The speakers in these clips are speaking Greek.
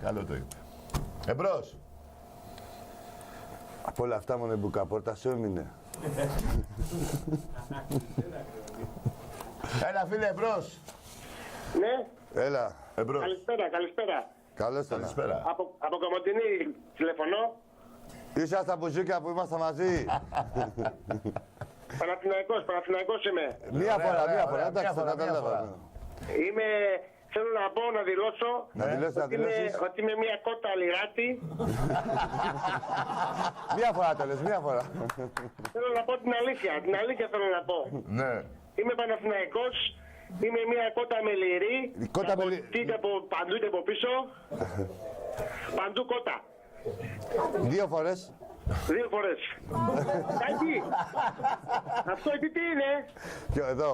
Καλό το είπε. Εμπρός. Από όλα αυτά μόνο η μπουκαπόρτα σου έμεινε. Έλα φίλε, εμπρός. Ναι. Έλα. Εμπρός. Καλησπέρα. Καλώς το Καλησπέρα. Από Κομωτινή τηλεφωνώ. Είσαι στα μπουζούκια που ήμασταν μαζί. Παναθηναϊκός είμαι. Μία φορά. ωραία, Εντάξει, μία θα φορά. καταλάβα. Θέλω να πω, να δηλώσω Να δηλώσεις. ότι είμαι μια κότα λιράτη. Μία φορά το λες, μία φορά. Θέλω να πω την αλήθεια θέλω να πω. Ναι. Είμαι Παναθηναϊκός, είμαι μια κότα με λυρί. Κότα με είτε από παντού είτε από πίσω. Παντού κότα. 2 φορές. 2 φορές. Τάκη, αυτό εκεί τι είναι? Ποιο, εδώ.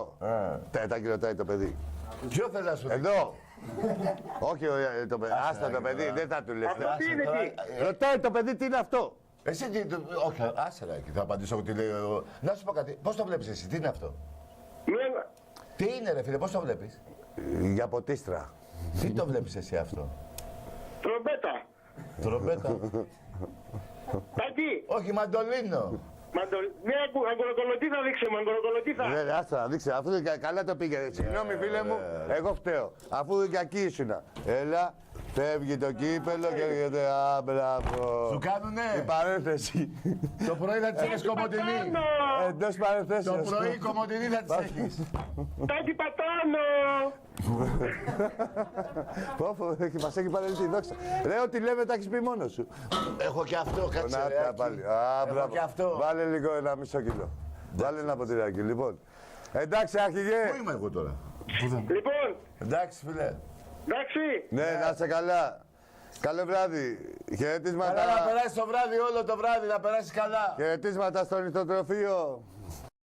Τα ρωτάει το παιδί. Ποιο θες να σου δείξω? Εδώ. Όχι το παιδί. Άστα το παιδί, δεν θα του λες. Αυτό τι είναι εκεί? Ρωτάει το παιδί τι είναι αυτό. Εσύ τι... Όχι, άσε ρε, εκεί θα απαντήσω εγώ τι λέει. Να σου πω κάτι. Πώς το βλέπεις εσύ, τι είναι αυτό? Τι είναι ρε φίλε, πώς το βλέπεις? Για ποτίστρα. Τι το βλέπεις εσύ αυτό? Τρομπέτα. Τρομπέτα. Τάκη, Όχι, μαντολίνο. μια αγκολοκολοτίδα δείξε μου, αγκολοκολοτίδα. Ναι, άστα, δείξε. Αφού καλά το πήγε. Συγγνώμη, φίλε μου, εγώ φταίω. Αφού και εκεί ήσουνα. Έλα, φεύγει το κύπελο και έρχεται. Α, μπράβο. Σου κάνουνε. Η παρένθεση. Το πρωί θα τις έχεις Κομωτινή. Εντός παρενθέσεως. Το πρωί Κομωτινή θα τις έχεις. Τάκη πατάνω. Πόφο, μας έχει πάρει τη δόξα. Ρε, ό,τι λέμε τα έχεις πει μόνος σου. Έχω και αυτό, κάτσε ρε. Να Άκη. πάλι. Α, Έχω μπράβο. και αυτό. Βάλε λίγο ένα μισό κιλό. Βάλε ένα ποτηράκι, λοιπόν. Εντάξει, αρχηγέ. Πού είμαι εγώ τώρα? Λοιπόν, Εντάξει φίλε. εντάξει. Ναι, να είσαι καλά. Καλό βράδυ. Χαιρετίσματα. Καλά να περάσεις το βράδυ, όλο το βράδυ, να περάσεις καλά. Χαιρετίσματα στο νηστοτροφείο.